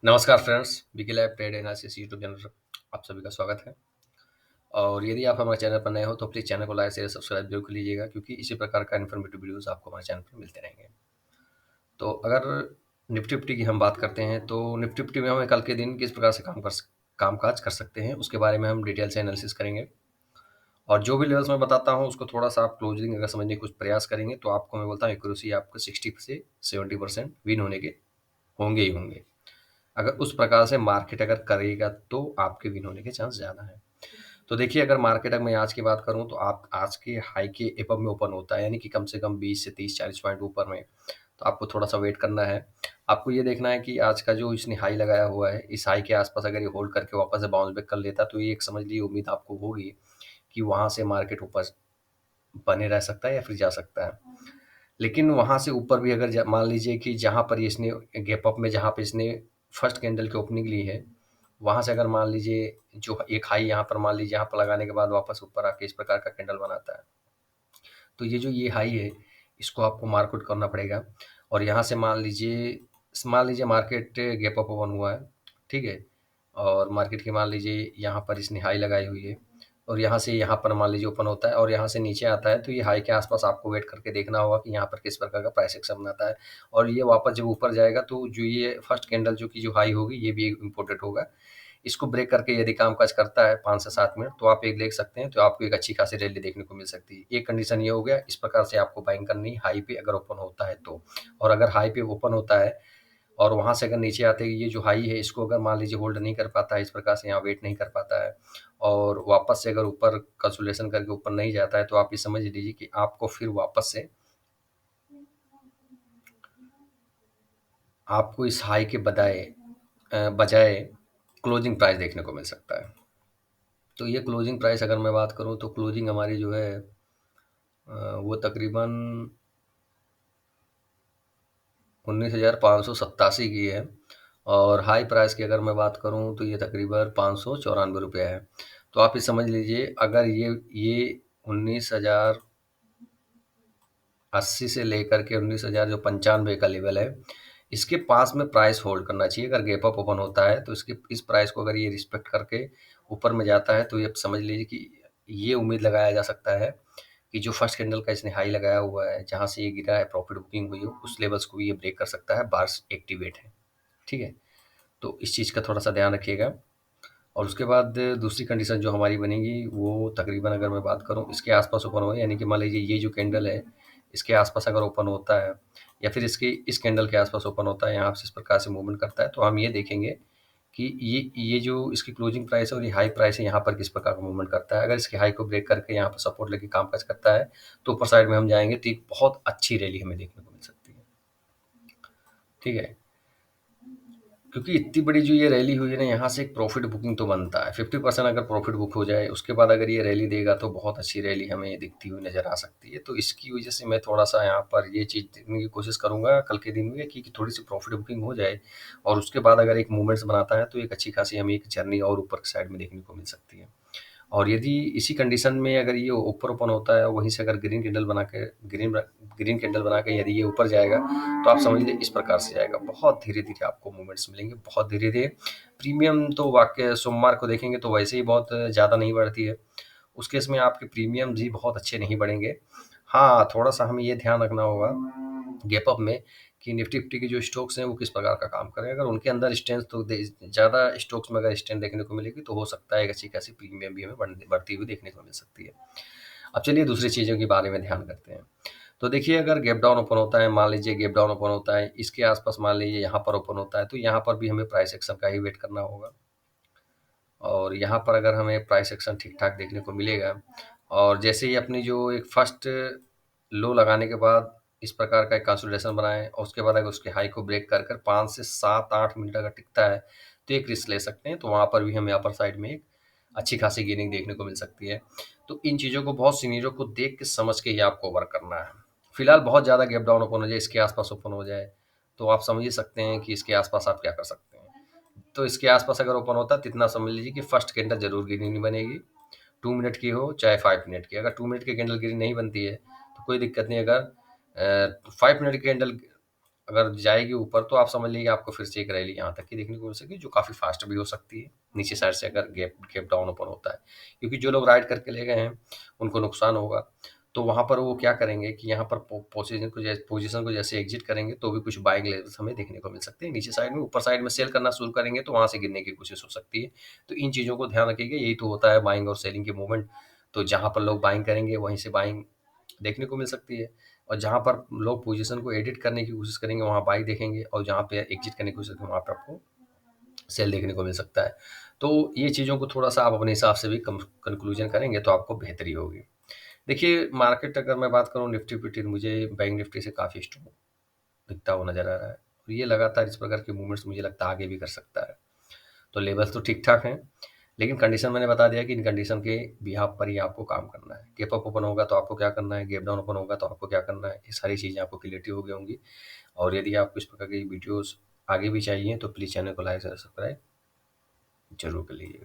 नमस्कार friends, BK lab trade analysis YouTube channel पर आप सभी का स्वागत है। और यदि आप हमारे चैनल पर नए हो तो प्लीज़ चैनल को लाइक शेयर सब्सक्राइब जरूर कर लीजिएगा, क्योंकि इसी प्रकार का इन्फॉर्मेटिव वीडियोस आपको हमारे चैनल पर मिलते रहेंगे। तो अगर निफ्टी फिफ्टी की हम बात करते हैं तो निफ्टी फिफ्टी में हमें कल के दिन किस प्रकार से कामकाज कर सकते हैं, उसके बारे में हम डिटेल से एनालिसिस करेंगे। और जो भी लेवल्स मैं बताता हूँ उसको थोड़ा सा आप क्लोजिंग अगर समझने की कुछ प्रयास करेंगे तो आपको मैं बोलता हूँ एक्यूरेसी आपको 60 से 70% विन होने के होंगे ही होंगे। अगर उस प्रकार से मार्केट अगर करेगा तो आपके विन होने के चांस ज़्यादा है। तो देखिए, अगर मार्केट अगर मैं आज की बात करूँ तो आप आज के हाई के एबव में ओपन होता है, यानी कि कम से कम 20 से 30-40 पॉइंट ऊपर में, तो आपको थोड़ा-सा वेट करना है। आपको ये देखना है कि आज का जो इसने हाई लगाया हुआ है, इस हाई के आस-पास अगर ये होल्ड करके वापस से बाउंस बैक कर लेता तो ये एक समझ लीजिए उम्मीद आपको होगी कि वहाँ से मार्केट ऊपर बने रह सकता है या फिर जा सकता है। लेकिन वहाँ से ऊपर भी अगर मान लीजिए कि जहाँ पर इसने गैप अप में जहाँ पे इसने फर्स्ट कैंडल की ओपनिंग ली है, वहाँ से अगर मान लीजिए जो एक हाई यहाँ पर मान लीजिए यहाँ पर लगाने के बाद वापस ऊपर आके इस प्रकार का कैंडल बनाता है, तो ये हाई है, इसको आपको मार्क आउट करना पड़ेगा। और यहाँ से मान लीजिए मार्केट गैप अप ओपन हुआ है, ठीक है? और मार्केट की मान लीजिए यहाँ पर इसने हाई लगाई हुई है और यहाँ से यहाँ पर मान लीजिए ओपन होता है और यहाँ से नीचे आता है, तो ये हाई के आसपास आपको वेट करके देखना होगा कि यहाँ पर किस प्रकार का प्राइस एक्शन बनाता है। और ये वापस जब ऊपर जाएगा तो जो ये फर्स्ट कैंडल जो कि जो हाई होगी ये भी इम्पोर्टेंट होगा। इसको ब्रेक करके यदि कामकाज करता है 5 से 7 मिनट तो आप एक देख सकते हैं, तो आपको एक अच्छी खासी रैली देखने को मिल सकती है। एक कंडीशन ये हो गया, इस प्रकार से आपको बाइंग करनी है हाई पे अगर ओपन होता है तो। और अगर हाई पे ओपन होता है और वहाँ से अगर नीचे आते ही ये जो हाई है इसको अगर मान लीजिए होल्ड नहीं कर पाता है, इस प्रकार से यहाँ वेट नहीं कर पाता है और वापस से अगर ऊपर कंसोलिडेशन करके ऊपर नहीं जाता है, तो आप ये समझ लीजिए कि आपको फिर वापस से आपको इस हाई के बजाय क्लोजिंग प्राइस देखने को मिल सकता है। तो ये क्लोजिंग प्राइस अगर मैं बात करूँ तो क्लोजिंग हमारी जो है वो तकरीबन 19,587 की है और हाई प्राइस की अगर मैं बात करूँ तो ये तकरीबन 594 रुपये है। तो आप ये समझ लीजिए, अगर ये 19,080 से लेकर के 19,000 जो 95 का लेवल है, इसके पास में प्राइस होल्ड करना चाहिए। अगर गैप अप ओपन होता है तो इसके इस प्राइस को अगर ये रिस्पेक्ट करके ऊपर में जाता है तो ये समझ लीजिए कि ये उम्मीद लगाया जा सकता है कि जो फर्स्ट कैंडल का इसने हाई लगाया हुआ है, जहाँ से ये गिरा है, प्रॉफिट बुकिंग हुई है, उस लेवल्स को भी ये ब्रेक कर सकता है, बार्स एक्टिवेट है, ठीक है? तो इस चीज़ का थोड़ा-सा ध्यान रखिएगा। और उसके बाद दूसरी कंडीशन जो हमारी बनेगी वो तकरीबन अगर मैं बात करूँ इसके आस-पास ओपन हो, यानी कि मान लीजिए ये जो कैंडल है, इसके आस-पास अगर ओपन होता है या फिर इसके इस कैंडल के आस-पास ओपन होता है, यहाँ से इस प्रकार से मूवमेंट करता है, तो हम ये देखेंगे कि ये जो इसकी क्लोजिंग प्राइस है और ये हाई प्राइस है, यहाँ पर किस प्रकार का मूवमेंट करता है। अगर इसके हाई को ब्रेक करके यहाँ पर सपोर्ट लेके कामकाज करता है, तो ऊपर साइड में हम जाएँगे तो एक बहुत अच्छी रैली हमें देखने को मिल सकती है, ठीक है? क्योंकि इतनी बड़ी जो ये रैली हुई है ना, यहाँ से एक प्रॉफिट बुकिंग तो बनता है। 50% अगर प्रॉफिट बुक हो जाए, उसके बाद अगर ये रैली देगा तो बहुत अच्छी रैली हमें दिखती हुई नज़र आ सकती है। तो इसकी वजह से मैं थोड़ा-सा यहाँ पर ये चीज़ देखने की कोशिश करूँगा कल के दिन में कि थोड़ी-सी प्रॉफिट बुकिंग हो जाए और उसके बाद अगर एक मूवमेंट्स बनाता है तो एक अच्छी खासी हमें एक जर्नी और ऊपर की साइड में देखने को मिल सकती है। और यदि इसी कंडीशन में अगर ये ऊपर ओपन होता है, वहीं से अगर ग्रीन कैंडल बना के यदि ये ऊपर जाएगा, तो आप समझ लीजिए इस प्रकार से जाएगा। बहुत धीरे-धीरे आपको मूवमेंट्स मिलेंगे, बहुत धीरे-धीरे। प्रीमियम तो वाक़ई सोमवार को देखेंगे तो वैसे ही बहुत ज़्यादा नहीं बढ़ती है। उस केस में आपके प्रीमियम्स भी बहुत अच्छे नहीं बढ़ेंगे। हाँ, थोड़ा-सा हमें ये ध्यान रखना होगा गैप अप में कि निफ्टी फिफ्टी के जो स्टॉक्स हैं वो किस प्रकार का काम कर रहे हैं। अगर उनके अंदर स्ट्रेंथ तो ज़्यादा स्टॉक्स में अगर स्ट्रेंथ देखने को मिलेगी तो हो सकता है एक अच्छी खासी प्रीमियम भी हमें बढ़ती हुई देखने को मिल सकती है। अब चलिए दूसरी चीज़ों के बारे में ध्यान करते हैं। तो देखिए, अगर गैप डाउन ओपन होता है, मान लीजिए गैप डाउन ओपन होता है, इसके आसपास मान लीजिए यहाँ पर ओपन होता है, तो यहाँ पर भी हमें प्राइस एक्शन का ही वेट करना होगा। और यहाँ पर अगर हमें प्राइस एक्शन ठीक ठाक देखने को मिलेगा और जैसे ही अपनी जो एक फर्स्ट लो लगाने के बाद इस प्रकार का एक कंसोलिडेशन बनाए और उसके बाद अगर उसके हाई को ब्रेक कर कर 5 से 7-8 मिनट अगर टिकता है तो एक रिस्क ले सकते हैं, तो वहाँ पर भी हमें अपर साइड में एक अच्छी खासी गेनिंग देखने को मिल सकती है। तो इन चीज़ों को बहुत सीनियरों को देख के समझ के ही आपको वर्क करना है। फिलहाल बहुत ज़्यादा गैप डाउन ओपन हो जाए, इसके आसपास ओपन हो जाए, तो आप समझ ही सकते हैं कि इसके आसपास आप क्या कर सकते हैं। तो इसके आसपास अगर ओपन होता है तो इतना समझ लीजिए कि फर्स्ट कैंडल जरूर ग्रीन नहीं बनेगी, 2 मिनट की हो चाहे 5 मिनट की। अगर 2 मिनट की कैंडल ग्रीन नहीं बनती है तो कोई दिक्कत नहीं। अगर 5 मिनट की कैंडल अगर जाएगी ऊपर तो आप समझ लीजिए आपको फिर से एक रैली यहाँ तक की देखने को मिल सकेगी, जो काफ़ी फास्ट भी हो सकती है, नीचे साइड से अगर गैप गैप डाउन ओपन होता है। क्योंकि जो लोग राइट करके ले गए हैं, उनको नुकसान होगा। तो वहाँ पर वो क्या करेंगे कि यहाँ पर पोजीशन को जैसे एग्ज़िट करेंगे तो भी कुछ बाइंग लेवल्स हमें देखने को मिल सकते हैं नीचे साइड में। ऊपर साइड में सेल करना शुरू करेंगे तो वहाँ से गिरने की कोशिश हो सकती है। तो इन चीज़ों को ध्यान रखिएगा, यही तो होता है बाइंग और सेलिंग की मूवमेंट। तो जहाँ पर लोग बाइंग करेंगे वहीं से बाइंग देखने को मिल सकती है, और जहाँ पर लोग पोजीशन को एडिट करने की कोशिश करेंगे वहाँ बाई देखेंगे, और जहाँ पे एग्जिट करने की कोशिश करेंगे वहाँ पे आपको सेल देखने को मिल सकता है। तो ये चीज़ों को थोड़ा-सा आप अपने हिसाब से भी कम कंक्लूजन करेंगे तो आपको बेहतरी होगी। देखिए, मार्केट अगर मैं बात करूँ निफ्टी-फिफ्टी, मुझे बैंक निफ्टी से काफ़ी स्ट्रॉन्ग दिखता हुआ नज़र आ रहा है। और ये लगातार इस प्रकार के मूवमेंट्स मुझे लगता है आगे भी कर सकता है। तो लेवल्स तो ठीक-ठाक हैं, लेकिन कंडीशन मैंने बता दिया कि इन कंडीशन के बिहाफ़ पर ही आपको काम करना है। गैप अप ओपन होगा तो आपको क्या करना है, गैप डाउन ओपन होगा तो आपको क्या करना है, ये सारी चीज़ें आपको क्लियरिटी हो गई होंगी। और यदि आपको इस प्रकार की वीडियोज़ आगे भी चाहिए तो प्लीज़ चैनल को लाइक और सब्सक्राइब ज़रूर कर लीजिएगा।